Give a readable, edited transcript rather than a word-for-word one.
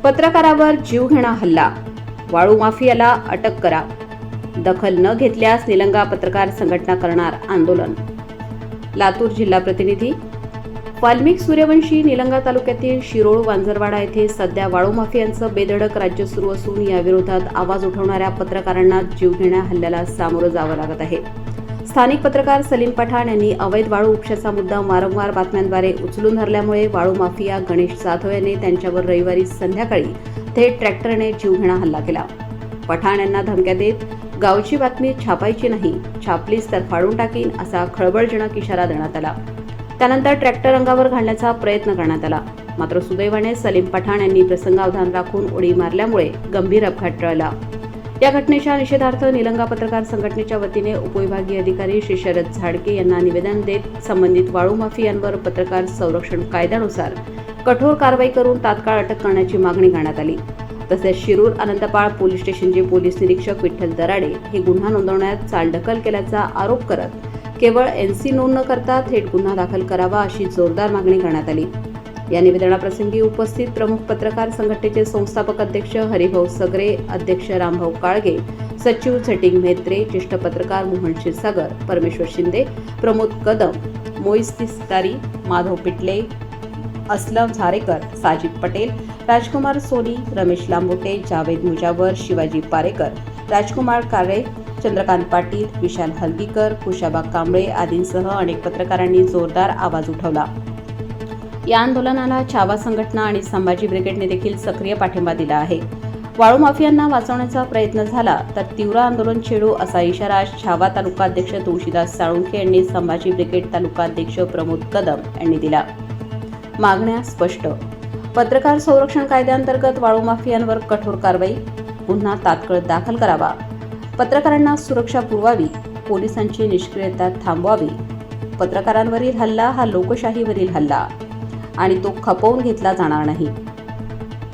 पत्रकारावर जीवघेणा हल्ला, वाळू माफियाला अटक करा. दखल न घेतल्यास निलंगा पत्रकार संघटना करणार आंदोलन. लातूर जिल्हा प्रतिनिधी. वाल्मिक सूर्यवंशी. निलंगा तालुक्यातील शिरोळ वांजरवाडा येथे सध्या वाळू माफियांचं बेधडक राज्य सुरू असून याविरोधात आवाज उठवणाऱ्या पत्रकारांना जीवघेण्या हल्ल्याला सामोरं जावं लागत आहे. स्थानिक पत्रकार सलीम पठाण यांनी अवैध वाळू उपशाचा मुद्दा वारंवार बातम्यांद्वारे उचलून धरल्यामुळे वाळू माफिया गणेश जाधव यांनी त्यांच्यावर रविवारी संध्याकाळी थेट ट्रॅक्टरने जीवघेणा हल्ला केला. पठाण यांना धमक्या देत गावची बातमी छापायची नाही, छापलीस तर फाडून टाकीन असा खळबळजनक इशारा देण्यात आला. त्यानंतर ट्रॅक्टर अंगावर घालण्याचा प्रयत्न करण्यात आला. मात्र सुदैवाने सलीम पठाण यांनी प्रसंगावधान राखून उडी मारल्यामुळे गंभीर अपघात टळला. या घटनेच्या निषेधार्थ निलंगा पत्रकार संघटनेच्या वतीने उपविभागीय अधिकारी श्री शरद झाडके यांना निवेदन देत संबंधित वाळू माफियांवर पत्रकार संरक्षण कायद्यानुसार कठोर कारवाई करून तात्काळ अटक करण्याची मागणी करण्यात आली. तसेच शिरूर आनंदपाळ पोलीस स्टेशनचे पोलीस निरीक्षक विठ्ठल दराडे हे गुन्हा नोंदवण्यात चालढकल केल्याचा आरोप करत केवळ NC नोंद न करता थेट गुन्हा दाखल करावा अशी जोरदार मागणी करण्यात आली. या निवेदनाप्रसंगी उपस्थित प्रमुख पत्रकार संघटनेचे संस्थापक अध्यक्ष हरिभाऊ सगरे, अध्यक्ष रामभाऊ काळगे, सचिव झटिंग म्हेत्रे, ज्येष्ठ पत्रकार मोहन क्षीरसागर, परमेश्वर शिंदे, प्रमोद कदम, मोईस तिस्तारी, माधव पिटले, असलम झारेकर, साजिद पटेल, राजकुमार सोनी, रमेश लांबोटे, जावेद मुजावर, शिवाजी पारेकर, राजकुमार काळे, चंद्रकांत पाटील, विशाल हलगीकर, कुशाबा कांबळे आदींसह अनेक पत्रकारांनी जोरदार आवाज उठवला. या आंदोलनाला छावा संघटना आणि संभाजी ब्रिगेडने देखील सक्रिय पाठिंबा दिला आहे. वाळू माफियांना वाचवण्याचा प्रयत्न झाला तर तीव्र आंदोलन छेडू असा इशारा छावा तालुका अध्यक्ष तुळशीदास साळुंखे यांनी संभाजी ब्रिगेड तालुका अध्यक्ष प्रमोद कदम यांनी दिला. मागण्या स्पष्ट. पत्रकार संरक्षण कायद्याअंतर्गत वाळू माफियांवर कठोर कारवाई, गुन्हा तात्काळ दाखल करावा, पत्रकारांना सुरक्षा पुरवावी, पोलिसांची निष्क्रियता थांबवावी. पत्रकारांवरील हल्ला हा लोकशाहीवरील हल्ला आणि तो खपवून घेतला जाणार नाही.